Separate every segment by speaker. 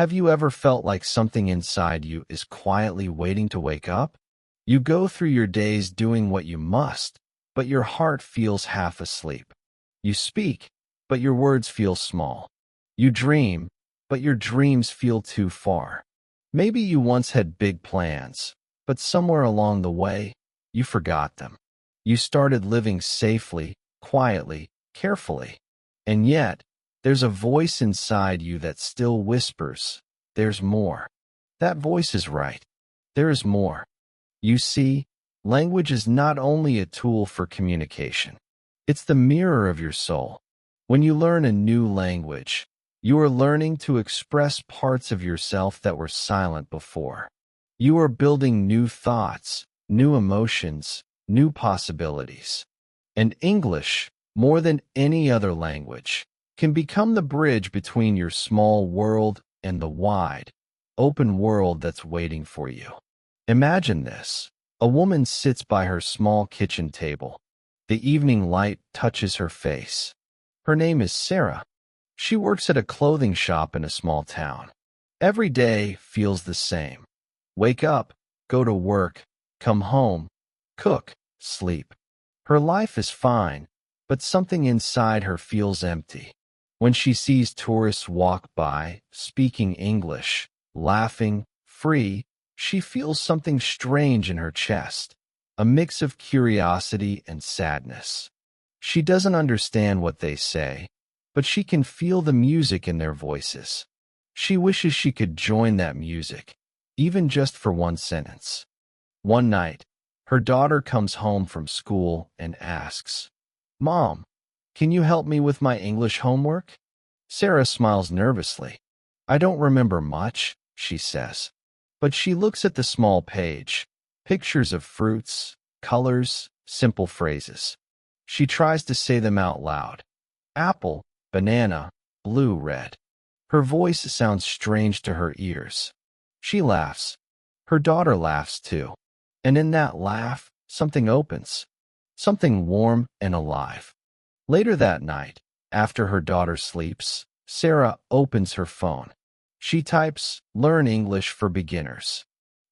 Speaker 1: Have you ever felt like something inside you is quietly waiting to wake up? You go through your days doing what you must, but your heart feels half asleep. You speak, but your words feel small. You dream, but your dreams feel too far. Maybe you once had big plans, but somewhere along the way, you forgot them. You started living safely, quietly, carefully. And yet, there's a voice inside you that still whispers, "There's more." That voice is right. There is more. You see, language is not only a tool for communication. It's the mirror of your soul. When you learn a new language, you are learning to express parts of yourself that were silent before. You are building new thoughts, new emotions, new possibilities. And English, more than any other language, can become the bridge between your small world and the wide, open world that's waiting for you. Imagine this. A woman sits by her small kitchen table. The evening light touches her face. Her name is Sarah. She works at a clothing shop in a small town. Every day feels the same. Wake up, go to work, come home, cook, sleep. Her life is fine, but something inside her feels empty. When she sees tourists walk by, speaking English, laughing, free, she feels something strange in her chest, a mix of curiosity and sadness. She doesn't understand what they say, but she can feel the music in their voices. She wishes she could join that music, even just for one sentence. One night, her daughter comes home from school and asks, "Mom, can you help me with my English homework?" Sarah smiles nervously. "I don't remember much," she says. But she looks at the small page, pictures of fruits, colors, simple phrases. She tries to say them out loud. Apple, banana, blue, red. Her voice sounds strange to her ears. She laughs. Her daughter laughs too. And in that laugh, something opens. Something warm and alive. Later that night, after her daughter sleeps, Sarah opens her phone. She types, "Learn English for Beginners."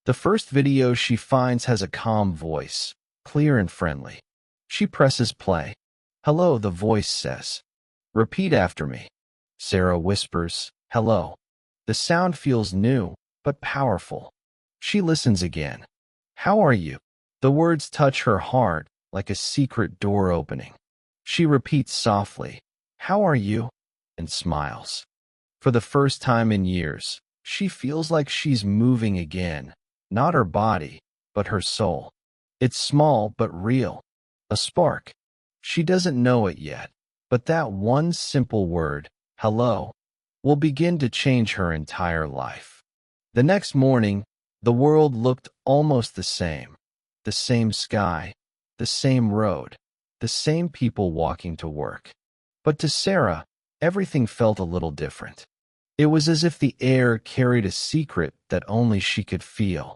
Speaker 1: The first video she finds has a calm voice, clear and friendly. She presses play. "Hello," the voice says. "Repeat after me." Sarah whispers, "Hello." The sound feels new, but powerful. She listens again. "How are you?" The words touch her heart like a secret door opening. She repeats softly, "How are you?" and smiles. For the first time in years, she feels like she's moving again, not her body, but her soul. It's small but real, a spark. She doesn't know it yet, but that one simple word, "hello," will begin to change her entire life. The next morning, the world looked almost the same. The same sky, the same road, the same people walking to work. But to Sarah, everything felt a little different. It was as if the air carried a secret that only she could feel.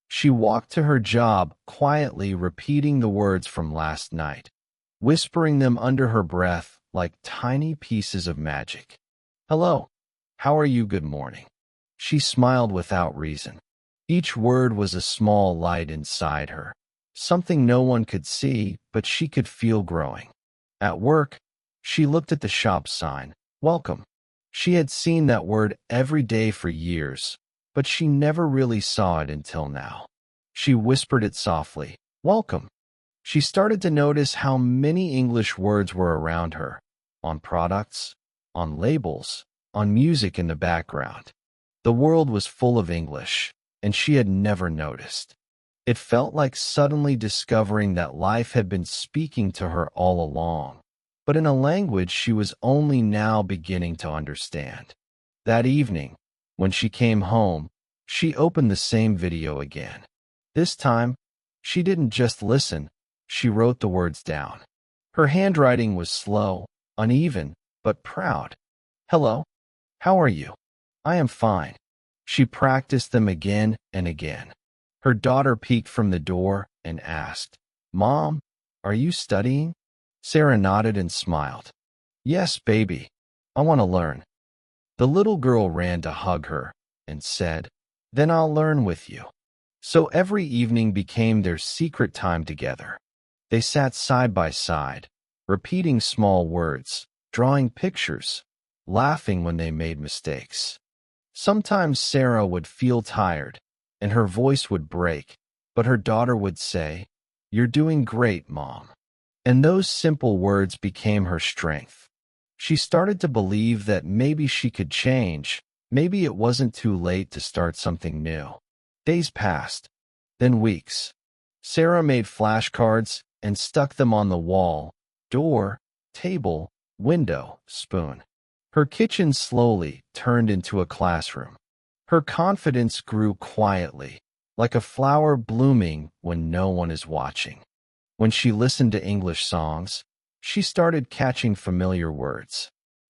Speaker 1: She walked to her job, quietly repeating the words from last night, whispering them under her breath like tiny pieces of magic. "Hello. How are you? Good morning." She smiled without reason. Each word was a small light inside her, something no one could see, but she could feel growing. At work, she looked at the shop sign, "Welcome." She had seen that word every day for years, but she never really saw it until now. She whispered it softly, "Welcome." She started to notice how many English words were around her, on products, on labels, on music in the background. The world was full of English, and she had never noticed. It felt like suddenly discovering that life had been speaking to her all along, but in a language she was only now beginning to understand. That evening, when she came home, she opened the same video again. This time, she didn't just listen, she wrote the words down. Her handwriting was slow, uneven, but proud. "Hello. How are you?" "I am fine." She practiced them again and again. Her daughter peeked from the door and asked, "Mom, are you studying?" Sarah nodded and smiled. "Yes, baby. I want to learn." The little girl ran to hug her, and said, "Then I'll learn with you." So every evening became their secret time together. They sat side by side, repeating small words, drawing pictures, laughing when they made mistakes. Sometimes Sarah would feel tired, and her voice would break, but her daughter would say, "You're doing great, Mom." And those simple words became her strength. She started to believe that maybe she could change, maybe it wasn't too late to start something new. Days passed, then weeks. Sarah made flashcards and stuck them on the wall, door, table, window, spoon. Her kitchen slowly turned into a classroom. Her confidence grew quietly, like a flower blooming when no one is watching. When she listened to English songs, she started catching familiar words.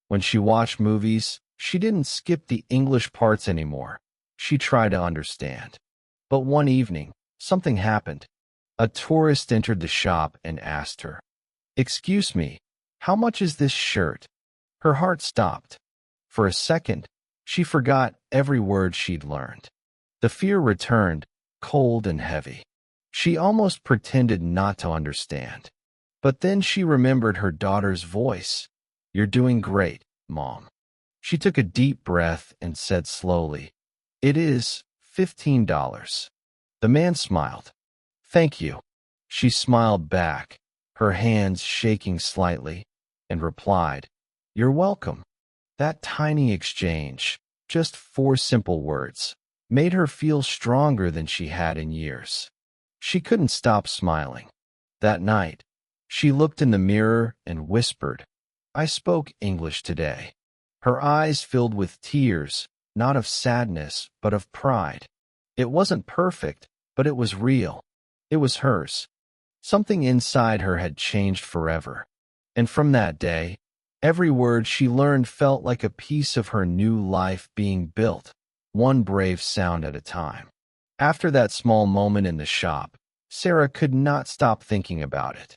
Speaker 1: When she watched movies, she didn't skip the English parts anymore. She tried to understand. But one evening, something happened. A tourist entered the shop and asked her, "Excuse me, how much is this shirt?" Her heart stopped. For a second, she forgot every word she'd learned. The fear returned, cold and heavy. She almost pretended not to understand. But then she remembered her daughter's voice. "You're doing great, Mom." She took a deep breath and said slowly, "It is $15." The man smiled. "Thank you." She smiled back, her hands shaking slightly, and replied, "You're welcome." That tiny exchange, just 4 simple words, made her feel stronger than she had in years. She couldn't stop smiling. That night, she looked in the mirror and whispered, "I spoke English today." Her eyes filled with tears, not of sadness, but of pride. It wasn't perfect, but it was real. It was hers. Something inside her had changed forever. And from that day, every word she learned felt like a piece of her new life being built, one brave sound at a time. After that small moment in the shop, Sarah could not stop thinking about it.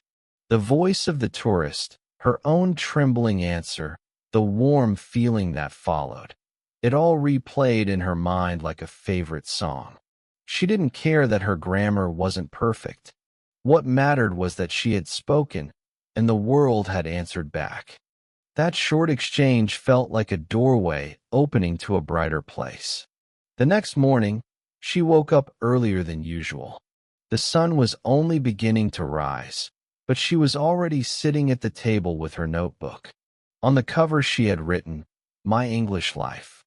Speaker 1: The voice of the tourist, her own trembling answer, the warm feeling that followed. It all replayed in her mind like a favorite song. She didn't care that her grammar wasn't perfect. What mattered was that she had spoken, and the world had answered back. That short exchange felt like a doorway opening to a brighter place. The next morning, she woke up earlier than usual. The sun was only beginning to rise, but she was already sitting at the table with her notebook. On the cover she had written, "My English Life."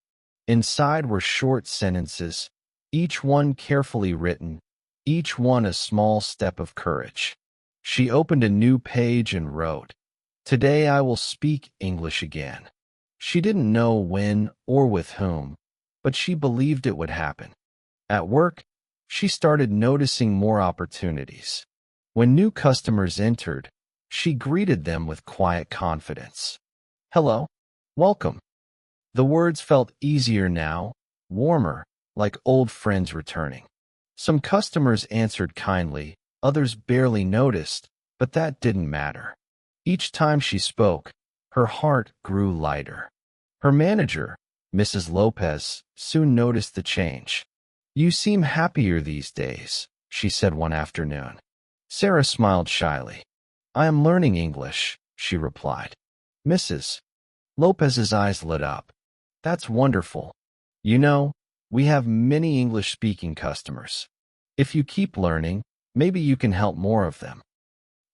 Speaker 1: Inside were short sentences, each one carefully written, each one a small step of courage. She opened a new page and wrote, "Today I will speak English again." She didn't know when or with whom, but she believed it would happen. At work, she started noticing more opportunities. When new customers entered, she greeted them with quiet confidence. "Hello, welcome." The words felt easier now, warmer, like old friends returning. Some customers answered kindly, others barely noticed, but that didn't matter. Each time she spoke, her heart grew lighter. Her manager, Mrs. Lopez, soon noticed the change. "You seem happier these days," she said one afternoon. Sarah smiled shyly. "I am learning English," she replied. Mrs. Lopez's eyes lit up. "That's wonderful. You know, we have many English-speaking customers. If you keep learning, maybe you can help more of them."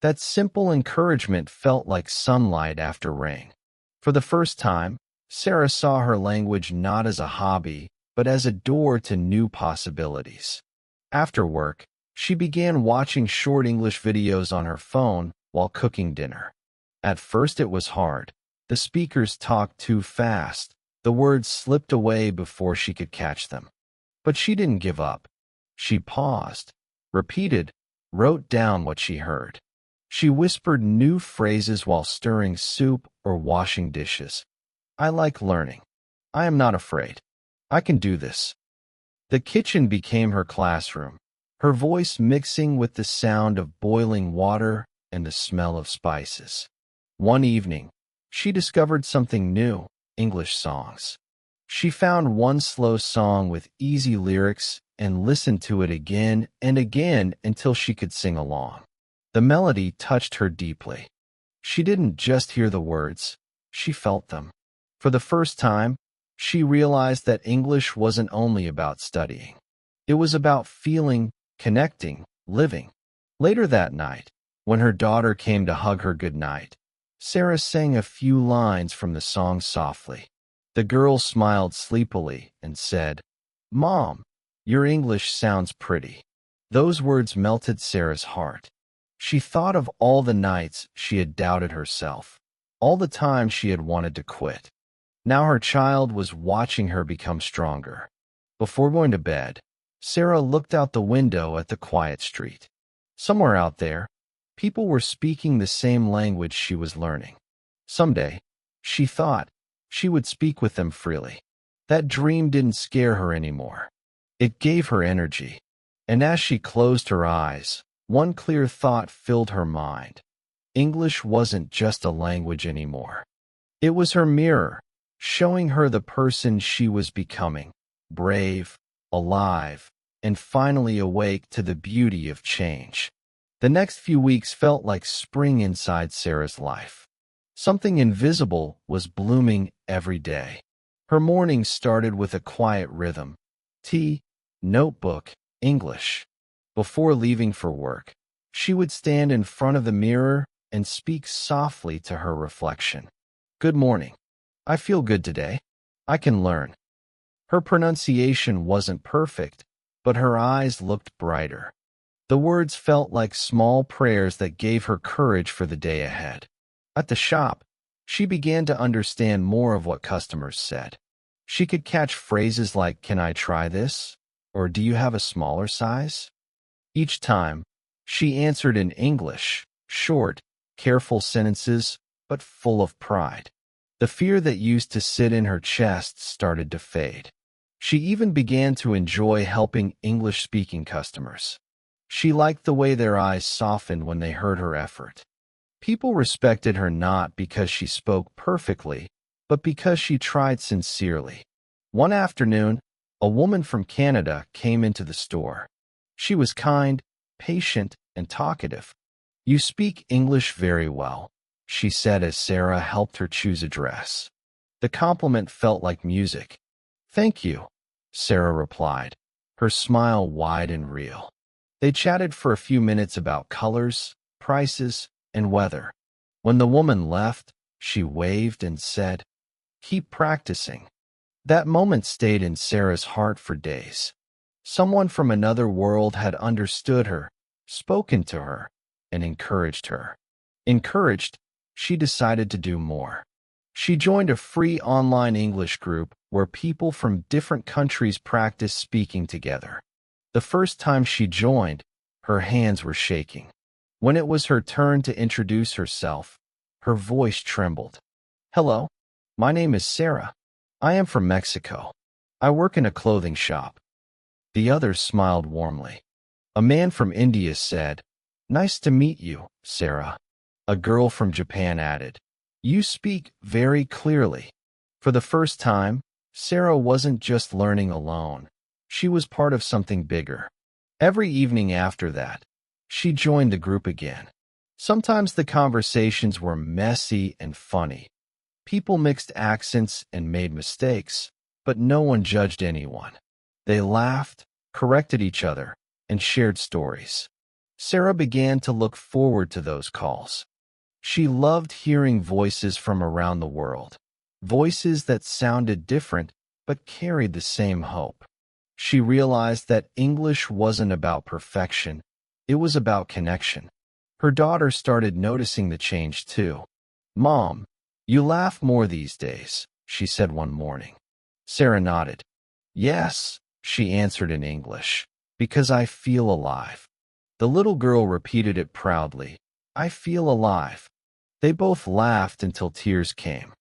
Speaker 1: That simple encouragement felt like sunlight after rain. For the first time, Sarah saw her language not as a hobby, but as a door to new possibilities. After work, she began watching short English videos on her phone while cooking dinner. At first it was hard. The speakers talked too fast. The words slipped away before she could catch them. But she didn't give up. She paused, repeated, wrote down what she heard. She whispered new phrases while stirring soup or washing dishes. "I like learning. I am not afraid. I can do this." The kitchen became her classroom, her voice mixing with the sound of boiling water and the smell of spices. One evening, she discovered something new, English songs. She found one slow song with easy lyrics and listened to it again and again until she could sing along. The melody touched her deeply. She didn't just hear the words, she felt them. For the first time, she realized that English wasn't only about studying. It was about feeling, connecting, living. Later that night, when her daughter came to hug her goodnight, Sarah sang a few lines from the song softly. The girl smiled sleepily and said, "Mom, your English sounds pretty." Those words melted Sarah's heart. She thought of all the nights she had doubted herself, all the times she had wanted to quit. Now her child was watching her become stronger. Before going to bed, Sarah looked out the window at the quiet street. Somewhere out there, people were speaking the same language she was learning. Someday, she thought, she would speak with them freely. That dream didn't scare her anymore. It gave her energy. And as she closed her eyes, one clear thought filled her mind. English wasn't just a language anymore. It was her mirror, showing her the person she was becoming, brave, alive, and finally awake to the beauty of change. The next few weeks felt like spring inside Sarah's life. Something invisible was blooming every day. Her mornings started with a quiet rhythm. Tea, notebook, English. Before leaving for work, she would stand in front of the mirror and speak softly to her reflection. "Good morning. I feel good today. I can learn." Her pronunciation wasn't perfect, but her eyes looked brighter. The words felt like small prayers that gave her courage for the day ahead. At the shop, she began to understand more of what customers said. She could catch phrases like, "Can I try this?" or "Do you have a smaller size?" Each time, she answered in English, short, careful sentences, but full of pride. The fear that used to sit in her chest started to fade. She even began to enjoy helping English-speaking customers. She liked the way their eyes softened when they heard her effort. People respected her not because she spoke perfectly, but because she tried sincerely. One afternoon, a woman from Canada came into the store. She was kind, patient, and talkative. "You speak English very well," she said as Sarah helped her choose a dress. The compliment felt like music. "Thank you," Sarah replied, her smile wide and real. They chatted for a few minutes about colors, prices, and weather. When the woman left, she waved and said, "Keep practicing." That moment stayed in Sarah's heart for days. Someone from another world had understood her, spoken to her, and encouraged her. Encouraged, she decided to do more. She joined a free online English group where people from different countries practiced speaking together. The first time she joined, her hands were shaking. When it was her turn to introduce herself, her voice trembled. "Hello, my name is Sarah. I am from Mexico. I work in a clothing shop." The others smiled warmly. A man from India said, "Nice to meet you, Sarah." A girl from Japan added, "You speak very clearly." For the first time, Sarah wasn't just learning alone. She was part of something bigger. Every evening after that, she joined the group again. Sometimes the conversations were messy and funny. People mixed accents and made mistakes, but no one judged anyone. They laughed, corrected each other, and shared stories. Sarah began to look forward to those calls. She loved hearing voices from around the world, voices that sounded different but carried the same hope. She realized that English wasn't about perfection, it was about connection. Her daughter started noticing the change too. "Mom, you laugh more these days," she said one morning. Sarah nodded. "Yes," she answered in English, "because I feel alive." The little girl repeated it proudly. "I feel alive." They both laughed until tears came.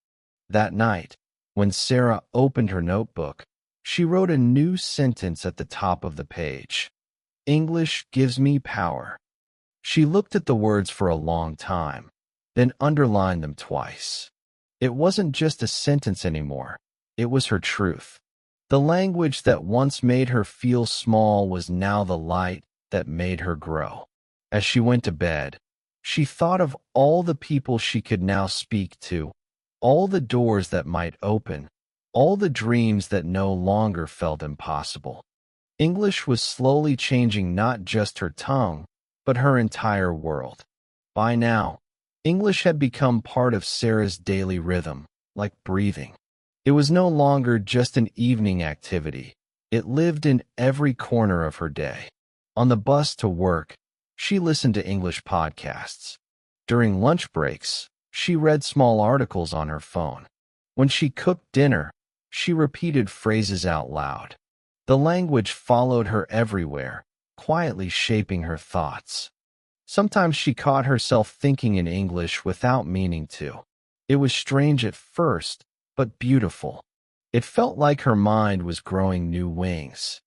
Speaker 1: That night, when Sarah opened her notebook, she wrote a new sentence at the top of the page. "English gives me power." She looked at the words for a long time, then underlined them twice. It wasn't just a sentence anymore. It was her truth. The language that once made her feel small was now the light that made her grow. As she went to bed, she thought of all the people she could now speak to, all the doors that might open, all the dreams that no longer felt impossible. English was slowly changing not just her tongue, but her entire world. By now, English had become part of Sarah's daily rhythm, like breathing. It was no longer just an evening activity. It lived in every corner of her day. On the bus to work, she listened to English podcasts. During lunch breaks, she read small articles on her phone. When she cooked dinner, she repeated phrases out loud. The language followed her everywhere, quietly shaping her thoughts. Sometimes she caught herself thinking in English without meaning to. It was strange at first, but beautiful. It felt like her mind was growing new wings.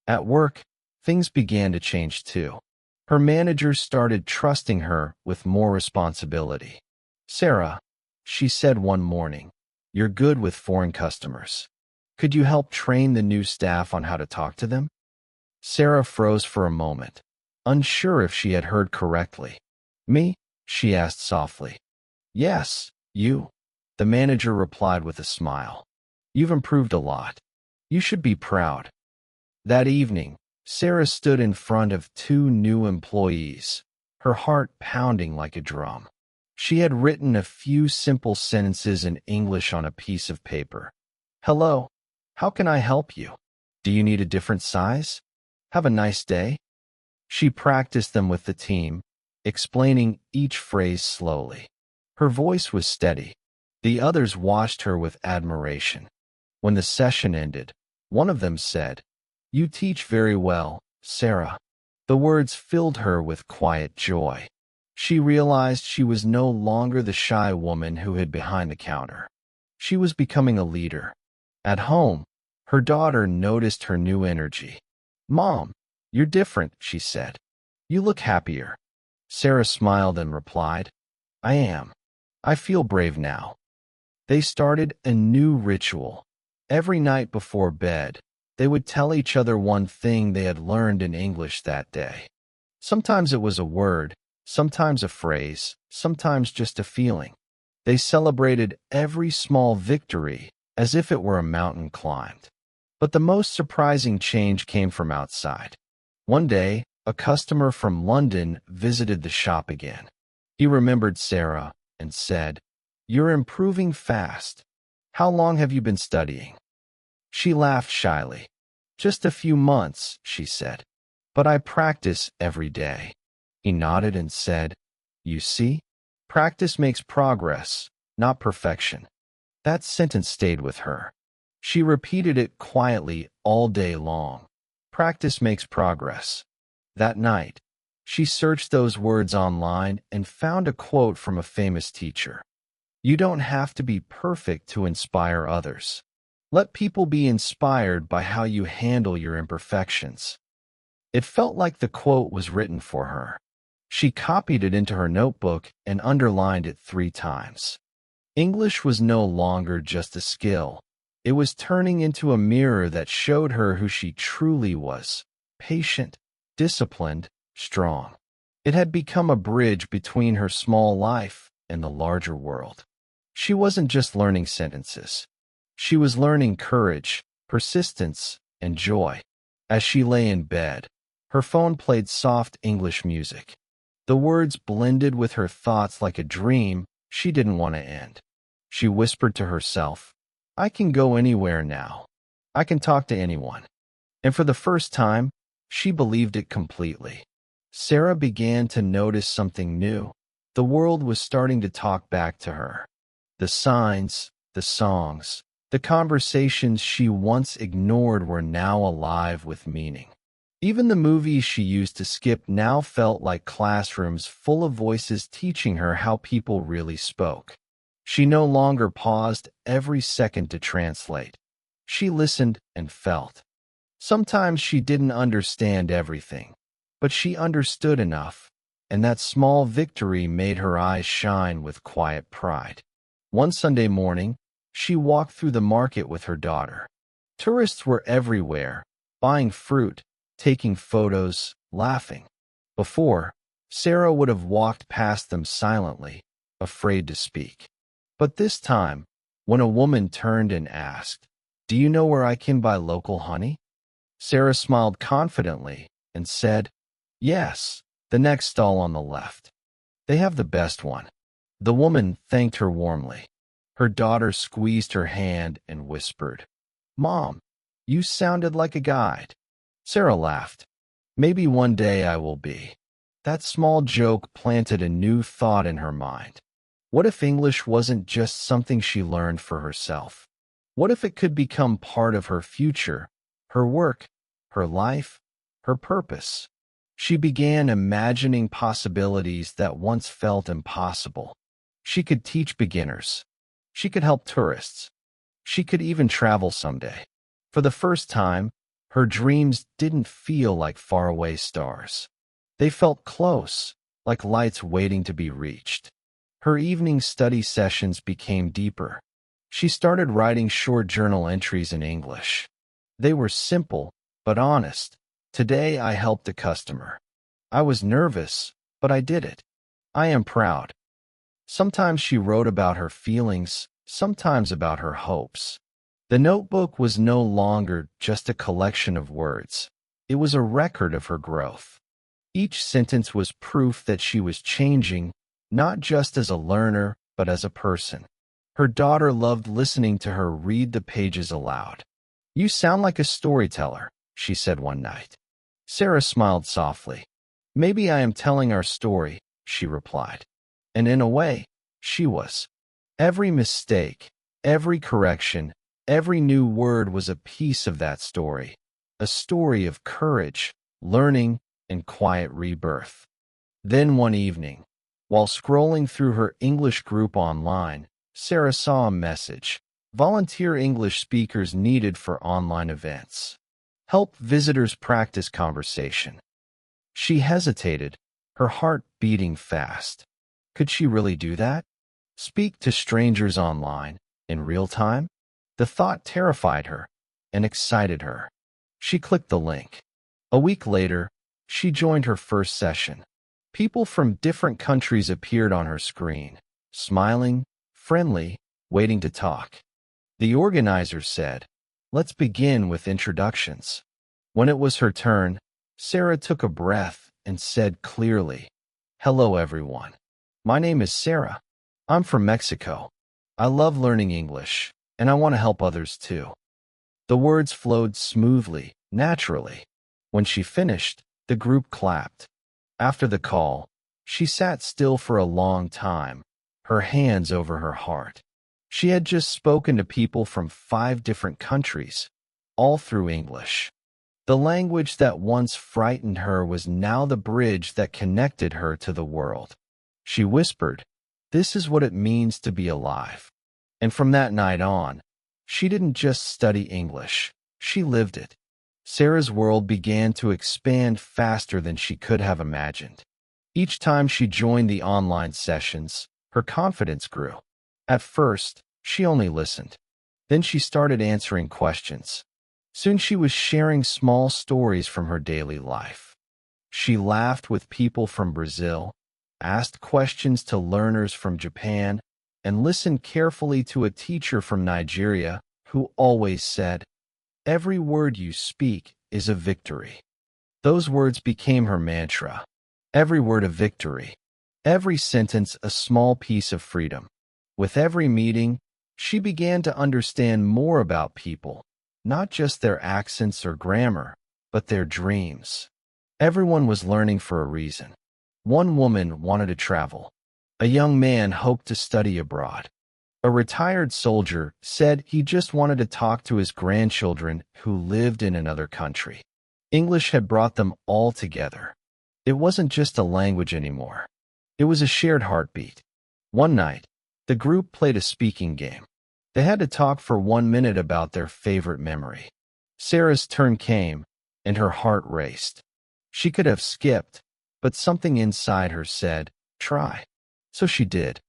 Speaker 1: At work, things began to change too. Her managers started trusting her with more responsibility. "Sarah," she said one morning, "you're good with foreign customers. Could you help train the new staff on how to talk to them?" Sarah froze for a moment, unsure if she had heard correctly. "Me?" she asked softly. "Yes, you," the manager replied with a smile. "You've improved a lot. You should be proud." That evening, Sarah stood in front of two new employees, her heart pounding like a drum. She had written a few simple sentences in English on a piece of paper. "Hello. How can I help you? Do you need a different size? Have a nice day." She practiced them with the team, explaining each phrase slowly. Her voice was steady. The others watched her with admiration. When the session ended, one of them said, "You teach very well, Sarah." The words filled her with quiet joy. She realized she was no longer the shy woman who hid behind the counter. She was becoming a leader. At home, her daughter noticed her new energy. "Mom, you're different," she said. "You look happier." Sarah smiled and replied, "I am. I feel brave now." They started a new ritual. Every night before bed, they would tell each other one thing they had learned in English that day. Sometimes it was a word, sometimes a phrase, sometimes just a feeling. They celebrated every small victory as if it were a mountain climbed. But the most surprising change came from outside. One day, a customer from London visited the shop again. He remembered Sarah and said, "You're improving fast. How long have you been studying?" She laughed shyly. "Just a few months," she said. "But I practice every day." He nodded and said, "You see, practice makes progress, not perfection." That sentence stayed with her. She repeated it quietly all day long. Practice makes progress. That night, she searched those words online and found a quote from a famous teacher. "You don't have to be perfect to inspire others. Let people be inspired by how you handle your imperfections." It felt like the quote was written for her. She copied it into her notebook and underlined it 3 times. English was no longer just a skill. It was turning into a mirror that showed her who she truly was: patient, disciplined, strong. It had become a bridge between her small life and the larger world. She wasn't just learning sentences. She was learning courage, persistence, and joy. As she lay in bed, her phone played soft English music. The words blended with her thoughts like a dream she didn't want to end. She whispered to herself, "I can go anywhere now. I can talk to anyone." And for the first time, she believed it completely. Sarah began to notice something new. The world was starting to talk back to her. The signs, the songs, the conversations she once ignored were now alive with meaning. Even the movies she used to skip now felt like classrooms full of voices teaching her how people really spoke. She no longer paused every second to translate. She listened and felt. Sometimes she didn't understand everything, but she understood enough, and that small victory made her eyes shine with quiet pride. One Sunday morning, She walked through the market with her daughter. Tourists were everywhere, buying fruit, taking photos, laughing. Before, Sarah would have walked past them silently, afraid to speak. But this time, when a woman turned and asked, "Do you know where I can buy local honey?" Sarah smiled confidently and said, "Yes, the next stall on the left. They have the best one." The woman thanked her warmly. Her daughter squeezed her hand and whispered, "Mom, you sounded like a guide." Sarah laughed. "Maybe one day I will be." That small joke planted a new thought in her mind. What if English wasn't just something she learned for herself? What if it could become part of her future, her work, her life, her purpose? She began imagining possibilities that once felt impossible. She could teach beginners. She could help tourists. She could even travel someday. For the first time, her dreams didn't feel like faraway stars. They felt close, like lights waiting to be reached. Her evening study sessions became deeper. She started writing short journal entries in English. They were simple, but honest. "Today I helped a customer. I was nervous, but I did it. I am proud." Sometimes she wrote about her feelings, sometimes about her hopes. The notebook was no longer just a collection of words. It was a record of her growth. Each sentence was proof that she was changing, not just as a learner, but as a person. Her daughter loved listening to her read the pages aloud. "You sound like a storyteller," she said one night. Sarah smiled softly. "Maybe I am telling our story," she replied. And in a way, she was. Every mistake, every correction, every new word was a piece of that story. A story of courage, learning, and quiet rebirth. Then one evening, while scrolling through her English group online, Sarah saw a message. Volunteer English speakers needed for online events. Help visitors practice conversation. She hesitated, her heart beating fast. Could she really do that? Speak to strangers online, in real time? The thought terrified her and excited her. She clicked the link. A week later, she joined her first session. People from different countries appeared on her screen, smiling, friendly, waiting to talk. The organizer said, "Let's begin with introductions." When it was her turn, Sarah took a breath and said clearly, "Hello, everyone. My name is Sarah. I'm from Mexico. I love learning English, and I want to help others too." The words flowed smoothly, naturally. When she finished, the group clapped. After the call, she sat still for a long time, her hands over her heart. She had just spoken to people from 5 different countries, all through English. The language that once frightened her was now the bridge that connected her to the world. She whispered, "This is what it means to be alive." And from that night on, she didn't just study English, she lived it. Sarah's world began to expand faster than she could have imagined. Each time she joined the online sessions, her confidence grew. At first, she only listened. Then she started answering questions. Soon she was sharing small stories from her daily life. She laughed with people from Brazil, asked questions to learners from Japan, and listened carefully to a teacher from Nigeria who always said, "Every word you speak is a victory." Those words became her mantra. Every word a victory. Every sentence a small piece of freedom. With every meeting, she began to understand more about people, not just their accents or grammar, but their dreams. Everyone was learning for a reason. One woman wanted to travel. A young man hoped to study abroad. A retired soldier said he just wanted to talk to his grandchildren who lived in another country. English had brought them all together. It wasn't just a language anymore. It was a shared heartbeat. One night, the group played a speaking game. They had to talk for 1 minute about their favorite memory. Sarah's turn came, and her heart raced. She could have skipped, but something inside her said, "Try." So she did.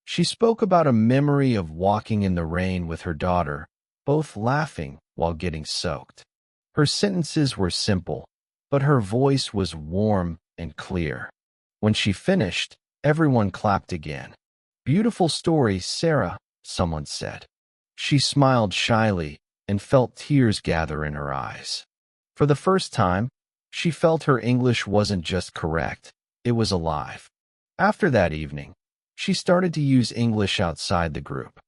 Speaker 1: She spoke about a memory of walking in the rain with her daughter, both laughing while getting soaked. Her sentences were simple, but her voice was warm and clear. When she finished, everyone clapped again. "Beautiful story, Sarah," someone said. She smiled shyly and felt tears gather in her eyes. For the first time, she felt her English wasn't just correct, it was alive. After that evening, she started to use English outside the group.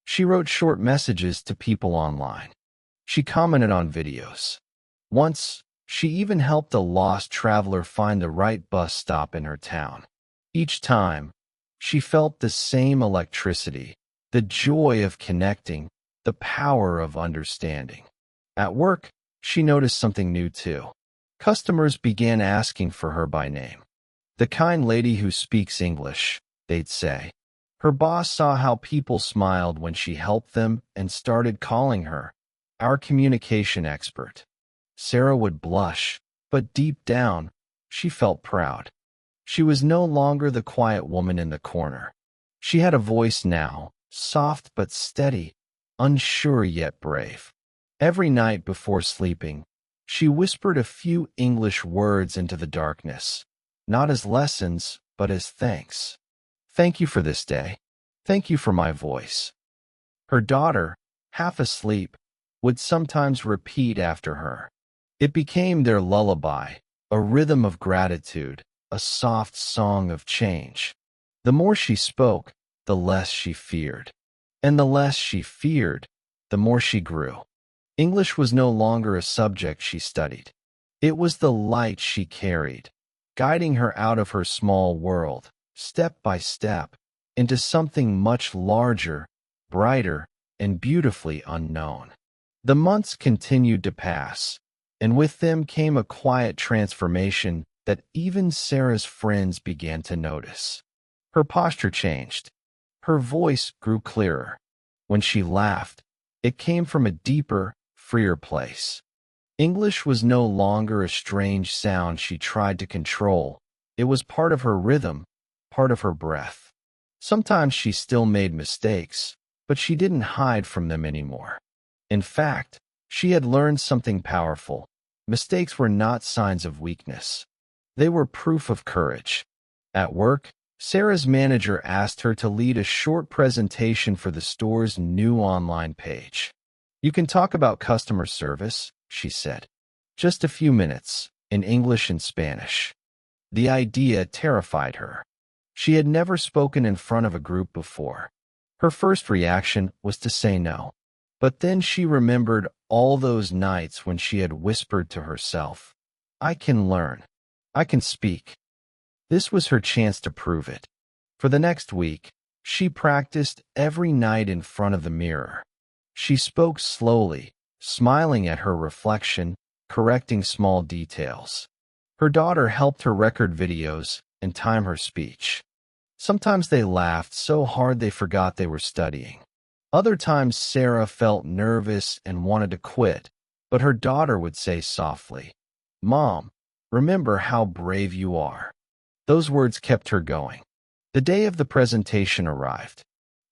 Speaker 1: She wrote short messages to people online. She commented on videos. Once, she even helped a lost traveler find the right bus stop in her town. Each time, she felt the same electricity, the joy of connecting, the power of understanding. At work, she noticed something new too. Customers began asking for her by name. "The kind lady who speaks English," they'd say. Her boss saw how people smiled when she helped them and started calling her our communication expert. Sarah would blush, but deep down, she felt proud. She was no longer the quiet woman in the corner. She had a voice now, soft but steady, unsure yet brave. Every night before sleeping, she whispered a few English words into the darkness, not as lessons, but as thanks. "Thank you for this day. Thank you for my voice." Her daughter, half asleep, would sometimes repeat after her. It became their lullaby, a rhythm of gratitude, a soft song of change. The more she spoke, the less she feared. And the less she feared, the more she grew. English was no longer a subject she studied. It was the light she carried, guiding her out of her small world, step by step, into something much larger, brighter, and beautifully unknown. The months continued to pass, and with them came a quiet transformation that even Sarah's friends began to notice. Her posture changed. Her voice grew clearer. When she laughed, it came from a deeper, freer place. English was no longer a strange sound she tried to control. It was part of her rhythm, part of her breath. Sometimes she still made mistakes, but she didn't hide from them anymore. In fact, she had learned something powerful. Mistakes were not signs of weakness. They were proof of courage. At work, Sarah's manager asked her to lead a short presentation for the store's new online page. "You can talk about customer service," she said. "Just a few minutes, in English and Spanish." The idea terrified her. She had never spoken in front of a group before. Her first reaction was to say no. But then she remembered all those nights when she had whispered to herself, "I can learn. I can speak." This was her chance to prove it. For the next week, she practiced every night in front of the mirror. She spoke slowly, smiling at her reflection, correcting small details. Her daughter helped her record videos and time her speech. Sometimes they laughed so hard they forgot they were studying. Other times Sarah felt nervous and wanted to quit, but her daughter would say softly, "Mom, remember how brave you are." Those words kept her going. The day of the presentation arrived.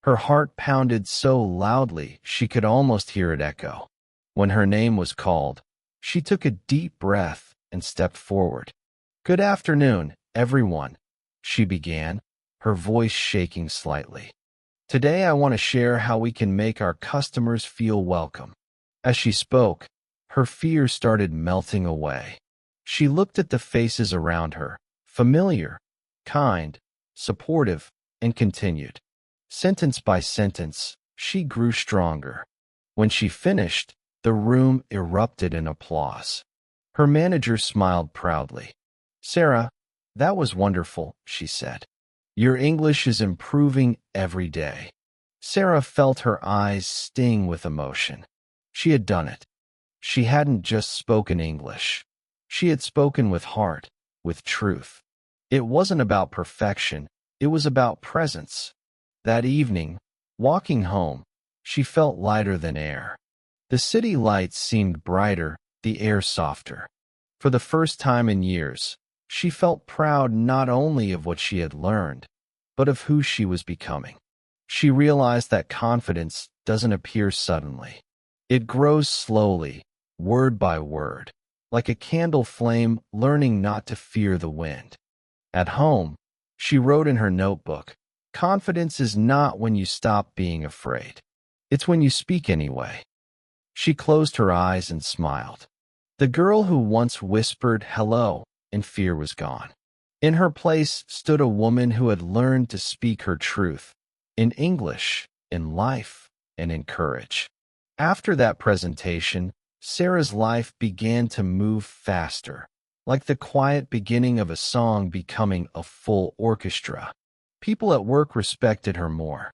Speaker 1: Her heart pounded so loudly she could almost hear it echo. When her name was called, she took a deep breath and stepped forward. "Good afternoon, everyone," she began, her voice shaking slightly. "Today I want to share how we can make our customers feel welcome." As she spoke, her fear started melting away. She looked at the faces around her, familiar, kind, supportive, and continued. Sentence by sentence, she grew stronger. When she finished, the room erupted in applause. Her manager smiled proudly. "Sarah, that was wonderful," she said. "Your English is improving every day." Sarah felt her eyes sting with emotion. She had done it. She hadn't just spoken English. She had spoken with heart, with truth. It wasn't about perfection. It was about presence. That evening, walking home, she felt lighter than air. The city lights seemed brighter, the air softer. For the first time in years, she felt proud not only of what she had learned, but of who she was becoming. She realized that confidence doesn't appear suddenly. It grows slowly, word by word, like a candle flame learning not to fear the wind. At home, she wrote in her notebook, "Confidence is not when you stop being afraid. It's when you speak anyway." She closed her eyes and smiled. The girl who once whispered hello in fear was gone. In her place stood a woman who had learned to speak her truth, in English, in life, and in courage. After that presentation, Sarah's life began to move faster, like the quiet beginning of a song becoming a full orchestra. People at work respected her more.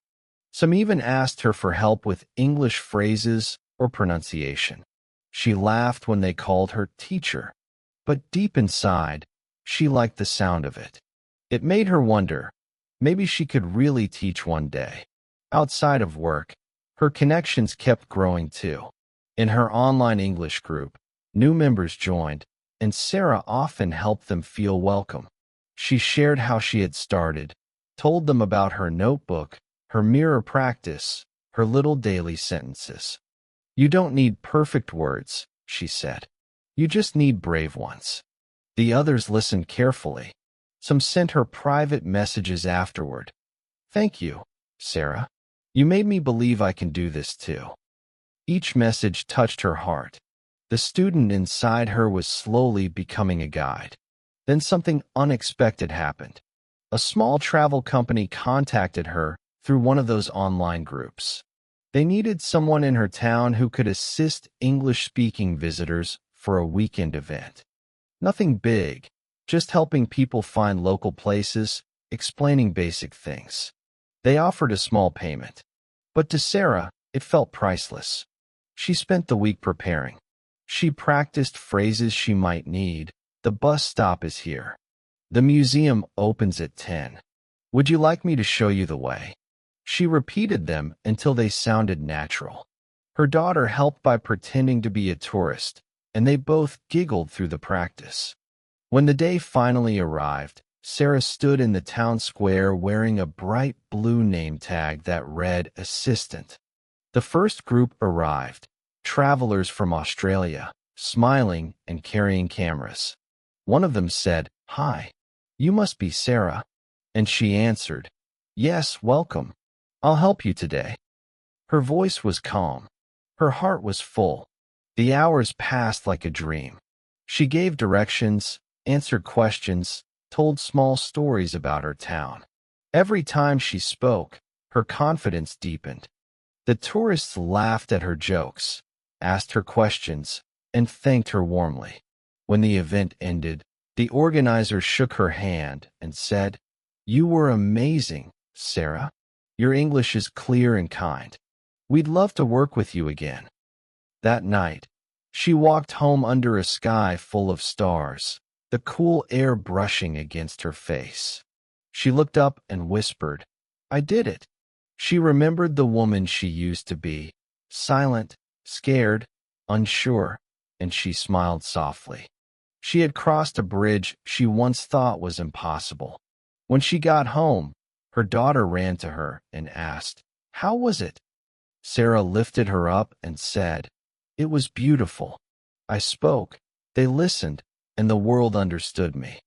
Speaker 1: Some even asked her for help with English phrases or pronunciation. She laughed when they called her teacher, but deep inside, she liked the sound of it. It made her wonder, maybe she could really teach one day. Outside of work, her connections kept growing too. In her online English group, new members joined, and Sarah often helped them feel welcome. She shared how she had started, told them about her notebook, her mirror practice, her little daily sentences. "You don't need perfect words," she said. "You just need brave ones." The others listened carefully. Some sent her private messages afterward. "Thank you, Sarah. You made me believe I can do this too." Each message touched her heart. The student inside her was slowly becoming a guide. Then something unexpected happened. A small travel company contacted her through one of those online groups. They needed someone in her town who could assist English-speaking visitors for a weekend event. Nothing big, just helping people find local places, explaining basic things. They offered a small payment, but to Sarah, it felt priceless. She spent the week preparing. She practiced phrases she might need. "The bus stop is here. The museum opens at 10. Would you like me to show you the way?" She repeated them until they sounded natural. Her daughter helped by pretending to be a tourist, and they both giggled through the practice. When the day finally arrived, Sarah stood in the town square wearing a bright blue name tag that read "Assistant." The first group arrived, travelers from Australia, smiling and carrying cameras. One of them said, "Hi, you must be Sarah." And she answered, "Yes, welcome. I'll help you today." Her voice was calm. Her heart was full. The hours passed like a dream. She gave directions, answered questions, told small stories about her town. Every time she spoke, her confidence deepened. The tourists laughed at her jokes, asked her questions, and thanked her warmly. When the event ended, the organizer shook her hand and said, "You were amazing, Sarah. Your English is clear and kind. We'd love to work with you again." That night, she walked home under a sky full of stars, the cool air brushing against her face. She looked up and whispered, "I did it." She remembered the woman she used to be, silent, scared, unsure, and she smiled softly. She had crossed a bridge she once thought was impossible. When she got home, her daughter ran to her and asked, "How was it?" Sarah lifted her up and said, "It was beautiful. I spoke, they listened, and the world understood me."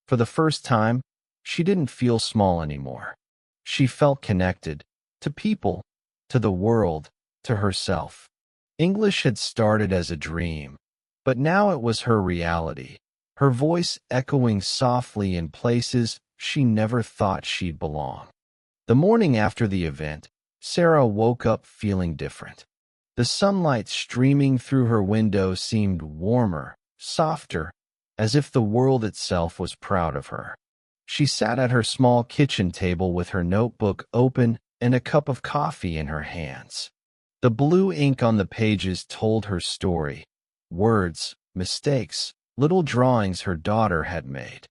Speaker 1: For the first time, she didn't feel small anymore. She felt connected, to people, to the world, to herself. English had started as a dream, but now it was her reality, her voice echoing softly in places she never thought she'd belong. The morning after the event, Sarah woke up feeling different. The sunlight streaming through her window seemed warmer, softer, as if the world itself was proud of her. She sat at her small kitchen table with her notebook open and a cup of coffee in her hands. The blue ink on the pages told her story, words, mistakes, little drawings her daughter had made.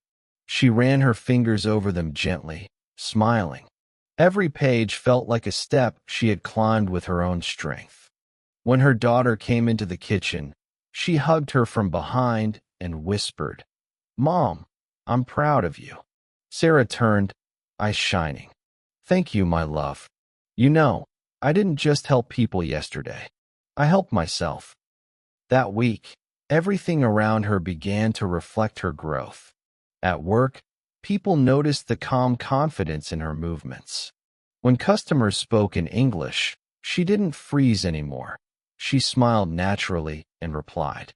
Speaker 1: She ran her fingers over them gently, smiling. Every page felt like a step she had climbed with her own strength. When her daughter came into the kitchen, she hugged her from behind and whispered, "Mom, I'm proud of you." Sarah turned, eyes shining. "Thank you, my love." You know, I didn't just help people yesterday. I helped myself. That week, everything around her began to reflect her growth. At work, people noticed the calm confidence in her movements. When customers spoke in English, she didn't freeze anymore. She smiled naturally and replied.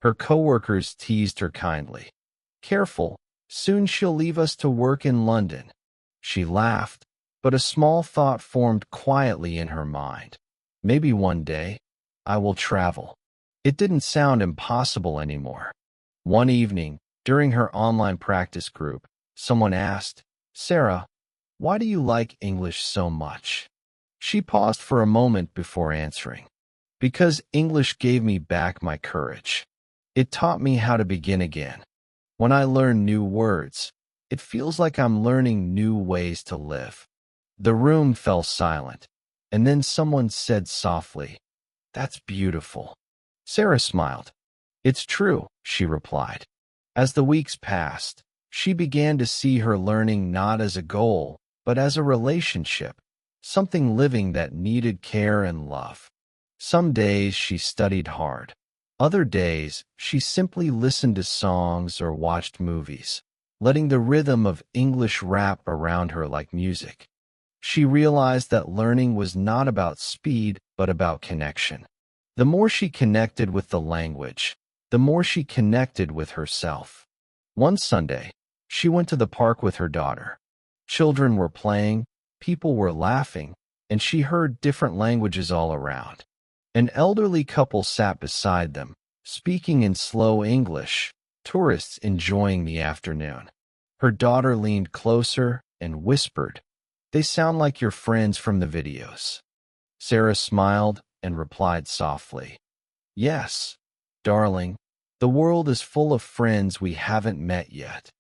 Speaker 1: Her coworkers teased her kindly. Careful, soon she'll leave us to work in London. She laughed, but a small thought formed quietly in her mind. Maybe one day, I will travel. It didn't sound impossible anymore. One evening, during her online practice group, someone asked, Sarah, why do you like English so much? She paused for a moment before answering. Because English gave me back my courage. It taught me how to begin again. When I learn new words, it feels like I'm learning new ways to live. The room fell silent, and then someone said softly, That's beautiful. Sarah smiled. It's true, she replied. As the weeks passed, she began to see her learning not as a goal, but as a relationship, something living that needed care and love. Some days she studied hard. Other days, she simply listened to songs or watched movies, letting the rhythm of English wrap around her like music. She realized that learning was not about speed, but about connection. The more she connected with the language, the more she connected with herself. One Sunday, she went to the park with her daughter. Children were playing, people were laughing, and she heard different languages all around. An elderly couple sat beside them, speaking in slow English, tourists enjoying the afternoon. Her daughter leaned closer and whispered, They sound like your friends from the videos. Sarah smiled and replied softly, Yes, darling, the world is full of friends we haven't met yet.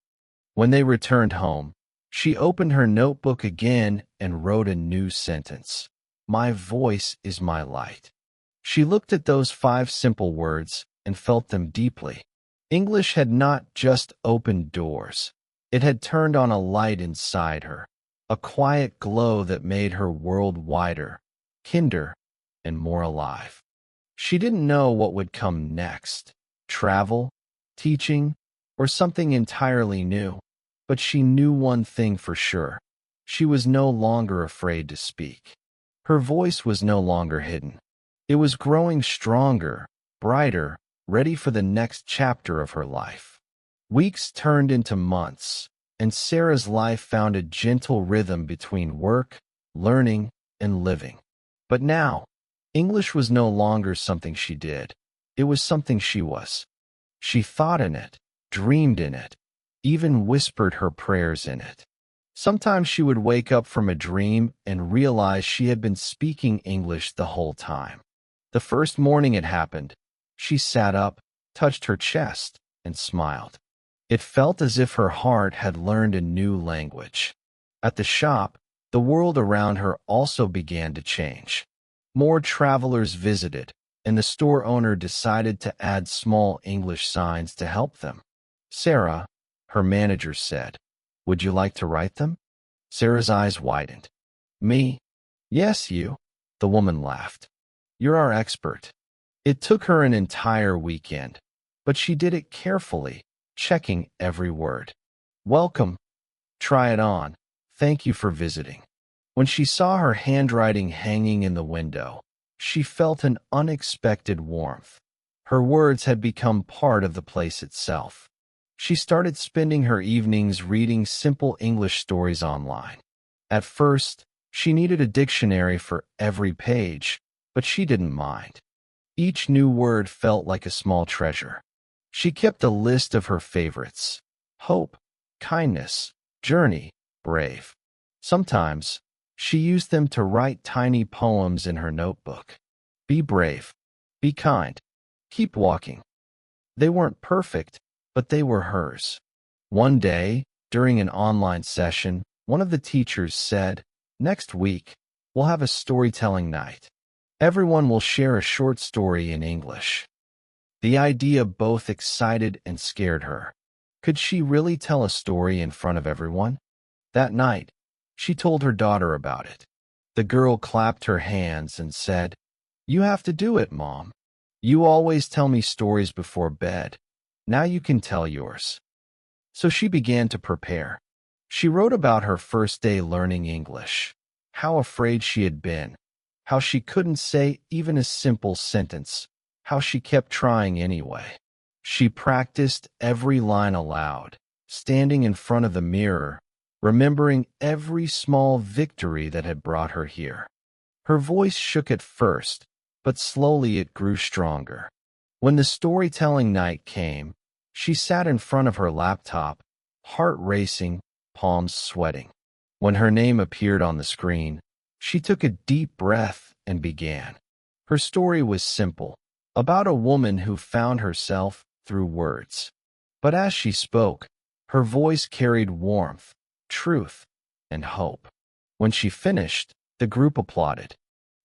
Speaker 1: When they returned home, she opened her notebook again and wrote a new sentence. My voice is my light. She looked at those 5 simple words and felt them deeply. English had not just opened doors. It had turned on a light inside her, a quiet glow that made her world wider, kinder, and more alive. She didn't know what would come next, travel, teaching, or something entirely new, but she knew one thing for sure. She was no longer afraid to speak. Her voice was no longer hidden. It was growing stronger, brighter, ready for the next chapter of her life. Weeks turned into months, and Sarah's life found a gentle rhythm between work, learning, and living. But now, English was no longer something she did. It was something she was. She thought in it, dreamed in it, even whispered her prayers in it. Sometimes she would wake up from a dream and realize she had been speaking English the whole time. The first morning it happened, she sat up, touched her chest, and smiled. It felt as if her heart had learned a new language. At the shop, the world around her also began to change. More travelers visited, and the store owner decided to add small English signs to help them. Sarah, her manager said, Would you like to write them? Sarah's eyes widened. Me? Yes, you. The woman laughed. You're our expert. It took her an entire weekend, but she did it carefully, checking every word. Welcome. Try it on. Thank you for visiting. When she saw her handwriting hanging in the window, she felt an unexpected warmth. Her words had become part of the place itself. She started spending her evenings reading simple English stories online. At first, she needed a dictionary for every page, but she didn't mind. Each new word felt like a small treasure. She kept a list of her favorites: hope, kindness, journey, brave. Sometimes, she used them to write tiny poems in her notebook. Be brave. Be kind. Keep walking. They weren't perfect, but they were hers. One day, during an online session, one of the teachers said, Next week, we'll have a storytelling night. Everyone will share a short story in English. The idea both excited and scared her. Could she really tell a story in front of everyone? That night, she told her daughter about it. The girl clapped her hands and said, "You have to do it, Mom. You always tell me stories before bed. Now you can tell yours." So she began to prepare. She wrote about her first day learning English, how afraid she had been, how she couldn't say even a simple sentence, how she kept trying anyway. She practiced every line aloud, standing in front of the mirror, remembering every small victory that had brought her here. Her voice shook at first, but slowly it grew stronger. When the storytelling night came, she sat in front of her laptop, heart racing, palms sweating. When her name appeared on the screen, she took a deep breath and began. Her story was simple, about a woman who found herself through words. But as she spoke, her voice carried warmth, truth, and hope. When she finished, the group applauded.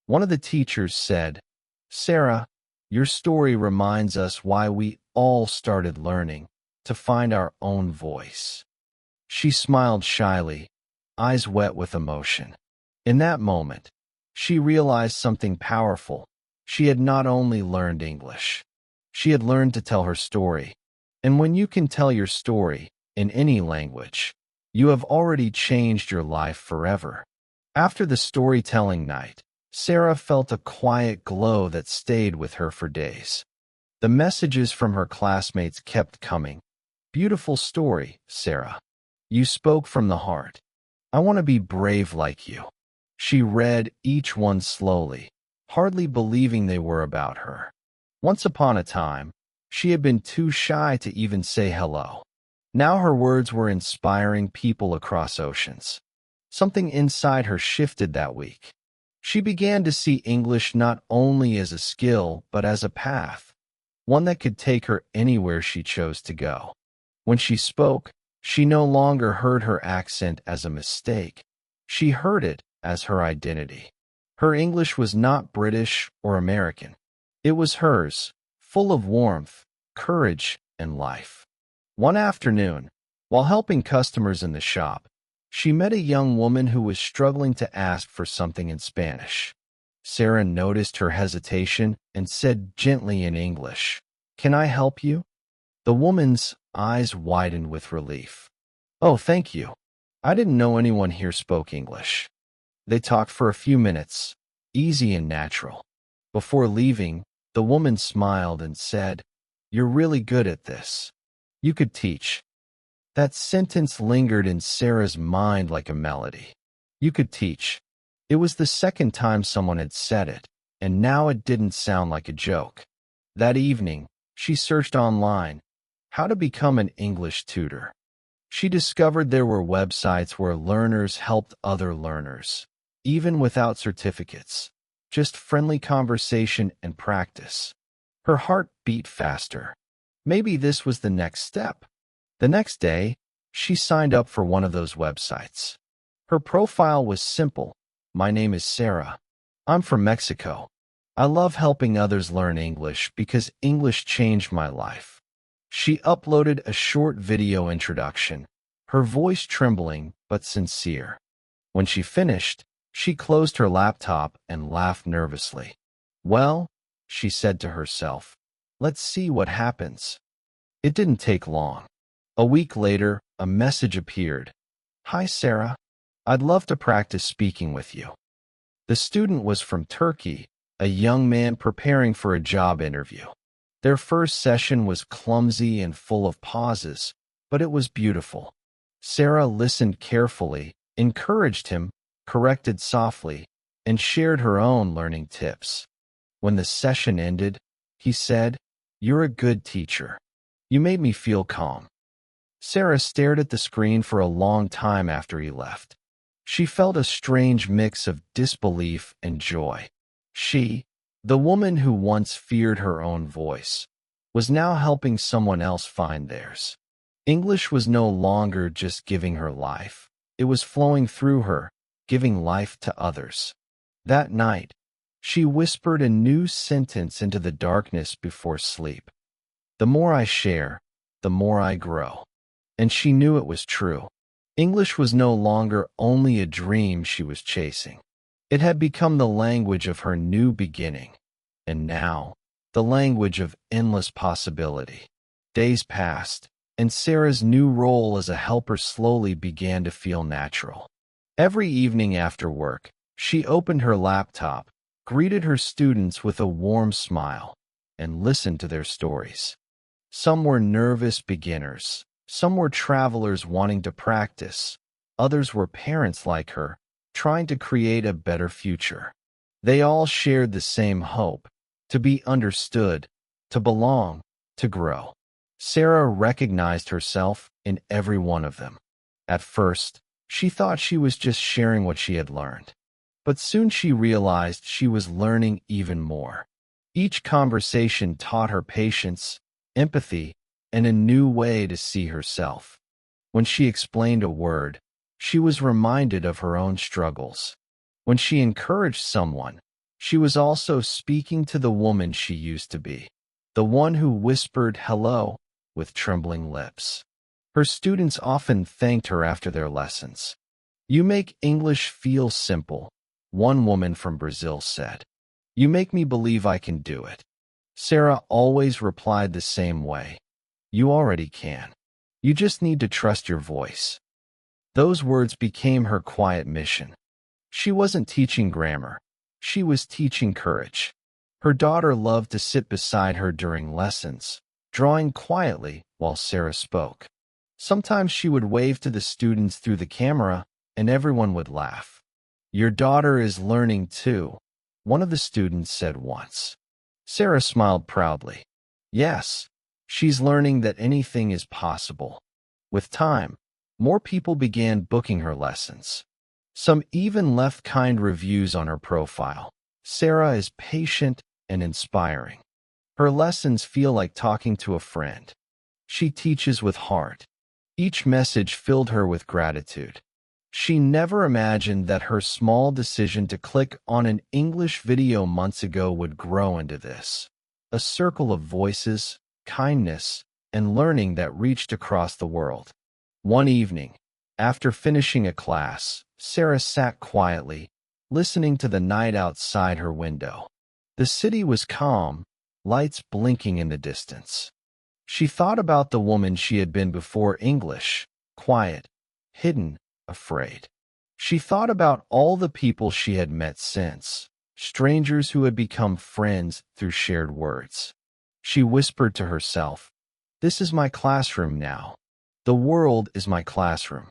Speaker 1: One of the teachers said, "Sarah, your story reminds us why we all started learning, to find our own voice." She smiled shyly, eyes wet with emotion. In that moment, she realized something powerful. She had not only learned English, she had learned to tell her story. And when you can tell your story in any language, you have already changed your life forever. After the storytelling night, Sarah felt a quiet glow that stayed with her for days. The messages from her classmates kept coming. "Beautiful story, Sarah. You spoke from the heart. I want to be brave like you." She read each one slowly, hardly believing they were about her. Once upon a time, she had been too shy to even say hello. Now her words were inspiring people across oceans. Something inside her shifted that week. She began to see English not only as a skill, but as a path, one that could take her anywhere she chose to go. When she spoke, she no longer heard her accent as a mistake. She heard it as her identity. Her English was not British or American. It was hers, full of warmth, courage, and life. One afternoon, while helping customers in the shop, she met a young woman who was struggling to ask for something in Spanish. Sarah noticed her hesitation and said gently in English, "Can I help you?" The woman's eyes widened with relief. "Oh, thank you. I didn't know anyone here spoke English." They talked for a few minutes, easy and natural. Before leaving, the woman smiled and said, "You're really good at this. You could teach." That sentence lingered in Sarah's mind like a melody. You could teach. It was the second time someone had said it, and now it didn't sound like a joke. That evening, she searched online, how to become an English tutor. She discovered there were websites where learners helped other learners, even without certificates, just friendly conversation and practice. Her heart beat faster. Maybe this was the next step. The next day, she signed up for one of those websites. Her profile was simple. "My name is Sarah. I'm from Mexico. I love helping others learn English because English changed my life." She uploaded a short video introduction, her voice trembling but sincere. When she finished, she closed her laptop and laughed nervously. "Well," she said to herself, "let's see what happens." It didn't take long. A week later, a message appeared. "Hi, Sarah. I'd love to practice speaking with you." The student was from Turkey, a young man preparing for a job interview. Their first session was clumsy and full of pauses, but it was beautiful. Sarah listened carefully, encouraged him, corrected softly, and shared her own learning tips. When the session ended, he said, "You're a good teacher. You made me feel calm." Sarah stared at the screen for a long time after he left. She felt a strange mix of disbelief and joy. She, the woman who once feared her own voice, was now helping someone else find theirs. English was no longer just giving her life. It was flowing through her, giving life to others. That night, she whispered a new sentence into the darkness before sleep. "The more I share, the more I grow." And she knew it was true. English was no longer only a dream she was chasing. It had become the language of her new beginning, and now, the language of endless possibility. Days passed, and Sarah's new role as a helper slowly began to feel natural. Every evening after work, she opened her laptop, greeted her students with a warm smile, and listened to their stories. Some were nervous beginners, some were travelers wanting to practice, others were parents like her, trying to create a better future. They all shared the same hope: to be understood, to belong, to grow. Sarah recognized herself in every one of them. At first, she thought she was just sharing what she had learned. But soon she realized she was learning even more. Each conversation taught her patience, empathy, and a new way to see herself. When she explained a word, she was reminded of her own struggles. When she encouraged someone, she was also speaking to the woman she used to be, the one who whispered hello with trembling lips. Her students often thanked her after their lessons. "You make English feel simple," one woman from Brazil said. "You make me believe I can do it." Sarah always replied the same way: "You already can. You just need to trust your voice." Those words became her quiet mission. She wasn't teaching grammar. She was teaching courage. Her daughter loved to sit beside her during lessons, drawing quietly while Sarah spoke. Sometimes she would wave to the students through the camera, and everyone would laugh. "Your daughter is learning too," one of the students said once. Sarah smiled proudly. "Yes, she's learning that anything is possible." With time, more people began booking her lessons. Some even left kind reviews on her profile. Sarah is patient and inspiring. Her lessons feel like talking to a friend. She teaches with heart. Each message filled her with gratitude. She never imagined that her small decision to click on an English video months ago would grow into this: a circle of voices, kindness, and learning that reached across the world. One evening, after finishing a class, Sarah sat quietly, listening to the night outside her window. The city was calm, lights blinking in the distance. She thought about the woman she had been before English: quiet, hidden, afraid. She thought about all the people she had met since, strangers who had become friends through shared words. She whispered to herself, "This is my classroom now. The world is my classroom."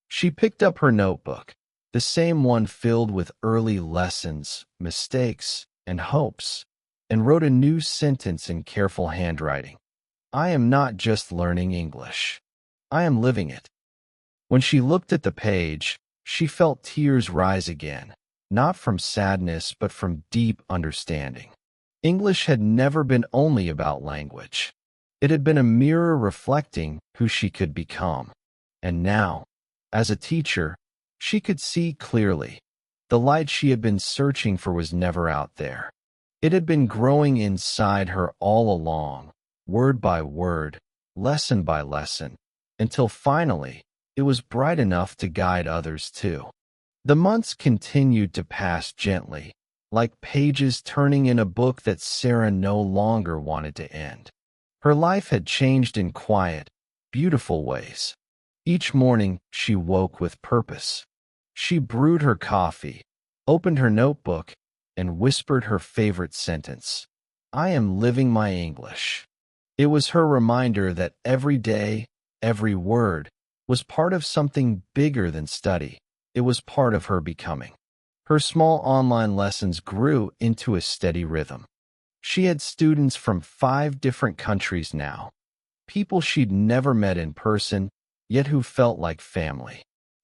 Speaker 1: She picked up her notebook, the same one filled with early lessons, mistakes, and hopes, and wrote a new sentence in careful handwriting: "I am not just learning English. I am living it." When she looked at the page, she felt tears rise again, not from sadness but from deep understanding. English had never been only about language. It had been a mirror reflecting who she could become. And now, as a teacher, she could see clearly. The light she had been searching for was never out there. It had been growing inside her all along, word by word, lesson by lesson, until finally, it was bright enough to guide others too. The months continued to pass gently, like pages turning in a book that Sarah no longer wanted to end. Her life had changed in quiet, beautiful ways. Each morning, she woke with purpose. She brewed her coffee, opened her notebook, and whispered her favorite sentence: "I am living my English." It was her reminder that every day, every word, was part of something bigger than study. It was part of her becoming. Her small online lessons grew into a steady rhythm. She had students from 5 different countries now, people she'd never met in person, yet who felt like family.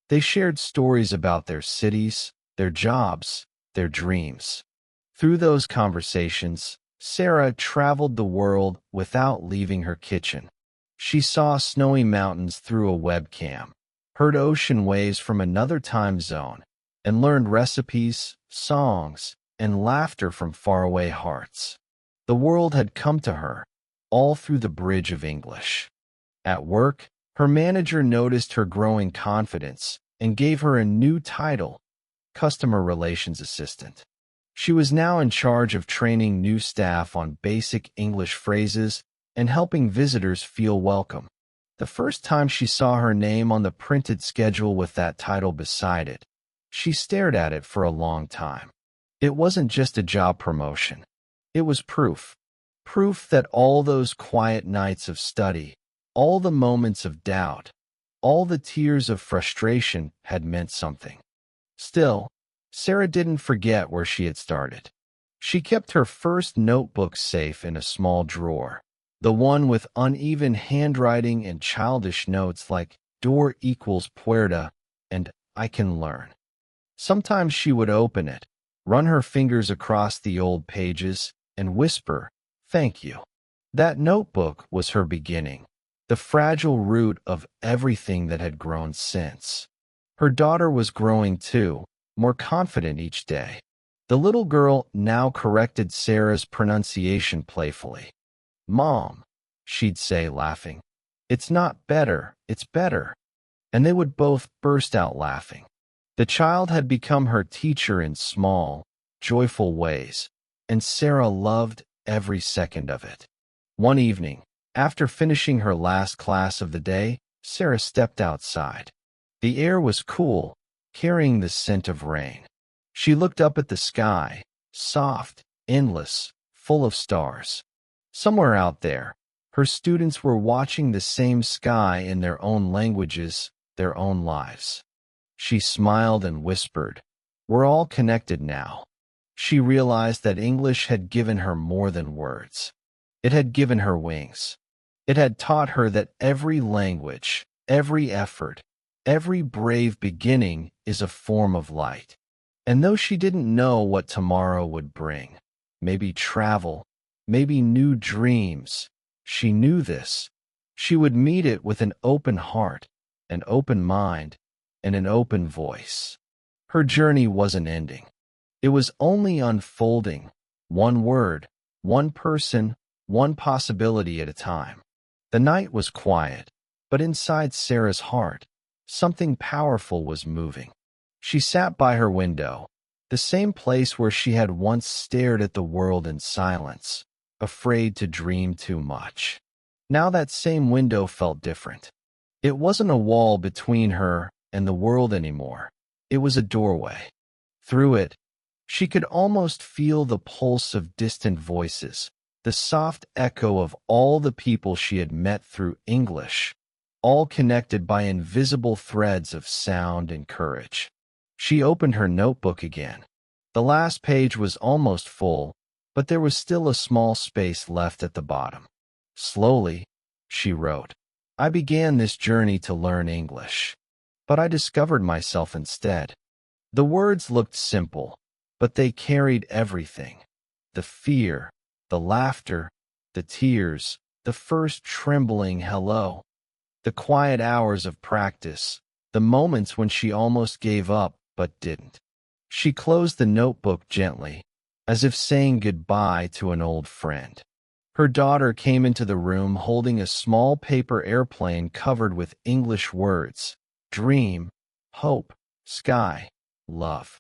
Speaker 1: They shared stories about their cities, their jobs, their dreams. Through those conversations, Sarah traveled the world without leaving her kitchen. She saw snowy mountains through a webcam, heard ocean waves from another time zone, and learned recipes, songs, and laughter from faraway hearts. The world had come to her, all through the bridge of English. At work, her manager noticed her growing confidence and gave her a new title: customer relations assistant. She was now in charge of training new staff on basic English phrases and helping visitors feel welcome. The first time she saw her name on the printed schedule with that title beside it, she stared at it for a long time. It wasn't just a job promotion. It was proof. Proof that all those quiet nights of study, all the moments of doubt, all the tears of frustration had meant something. Still, Sarah didn't forget where she had started. She kept her first notebook safe in a small drawer, the one with uneven handwriting and childish notes like "door equals puerta" and "I can learn." Sometimes she would open it, run her fingers across the old pages, and whisper, "Thank you." That notebook was her beginning, the fragile root of everything that had grown since. Her daughter was growing too, more confident each day. The little girl now corrected Sarah's pronunciation playfully. "Mom," she'd say, laughing, "it's not better, it's better." And they would both burst out laughing. The child had become her teacher in small, joyful ways, and Sarah loved every second of it. One evening, after finishing her last class of the day, Sarah stepped outside. The air was cool, carrying the scent of rain. She looked up at the sky, soft, endless, full of stars. Somewhere out there, her students were watching the same sky in their own languages, their own lives. She smiled and whispered, "We're all connected now." She realized that English had given her more than words. It had given her wings. It had taught her that every language, every effort, every brave beginning is a form of light. And though she didn't know what tomorrow would bring, maybe travel, maybe new dreams, she knew this. She would meet it with an open heart, an open mind, and an open voice. Her journey wasn't ending. It was only unfolding, one word, one person, one possibility at a time. The night was quiet, but inside Sarah's heart, something powerful was moving. She sat by her window, the same place where she had once stared at the world in silence, afraid to dream too much. Now that same window felt different. It wasn't a wall between her and the world anymore. It was a doorway. Through it, she could almost feel the pulse of distant voices, the soft echo of all the people she had met through English, all connected by invisible threads of sound and courage. She opened her notebook again. The last page was almost full, but there was still a small space left at the bottom. Slowly, she wrote, "I began this journey to learn English, but I discovered myself instead." The words looked simple, but they carried everything. The fear, the laughter, the tears, the first trembling hello, the quiet hours of practice, the moments when she almost gave up but didn't. She closed the notebook gently, as if saying goodbye to an old friend. Her daughter came into the room holding a small paper airplane covered with English words: dream, hope, sky, love.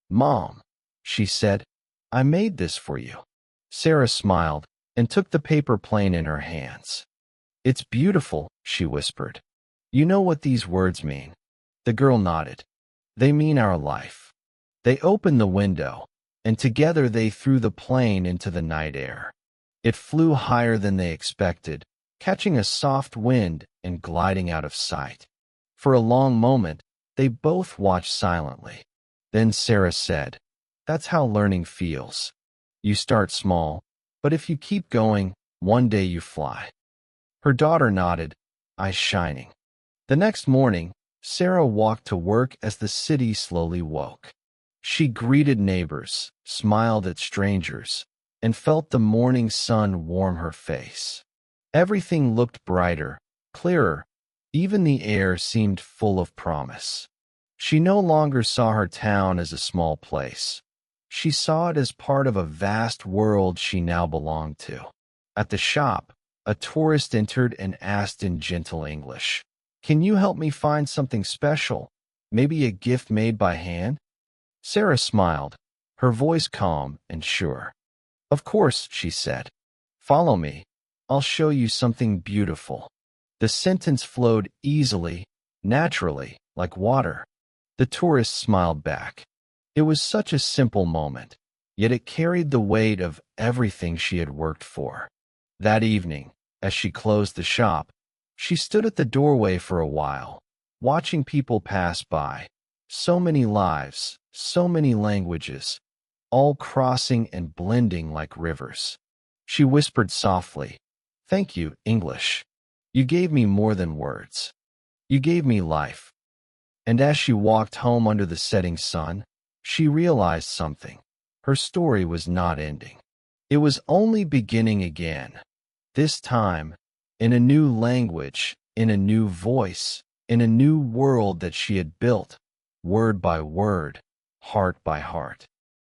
Speaker 1: "Mom," she said, "I made this for you." Sarah smiled and took the paper plane in her hands. "It's beautiful," she whispered. "You know what these words mean?" The girl nodded. "They mean our life." They opened the window, and together they threw the plane into the night air. It flew higher than they expected, catching a soft wind and gliding out of sight. For a long moment, they both watched silently. Then Sarah said, "That's how learning feels. You start small, but if you keep going, one day you fly." Her daughter nodded, eyes shining. The next morning, Sarah walked to work as the city slowly woke. She greeted neighbors, smiled at strangers, and felt the morning sun warm her face. Everything looked brighter, clearer. Even the air seemed full of promise. She no longer saw her town as a small place. She saw it as part of a vast world she now belonged to. At the shop, a tourist entered and asked in gentle English, "Can you help me find something special? Maybe a gift made by hand?" Sarah smiled, her voice calm and sure. Of course, she said. Follow me. I'll show you something beautiful. The sentence flowed easily, naturally, like water. The tourist smiled back. It was such a simple moment, yet it carried the weight of everything she had worked for. That evening, as she closed the shop, she stood at the doorway for a while, watching people pass by. So many lives, so many languages, all crossing and blending like rivers. She whispered softly, "Thank you, English. You gave me more than words. You gave me life." And as she walked home under the setting sun, she realized something. Her story was not ending. It was only beginning again. This time, in a new language, in a new voice, in a new world that she had built, word by word, heart by heart.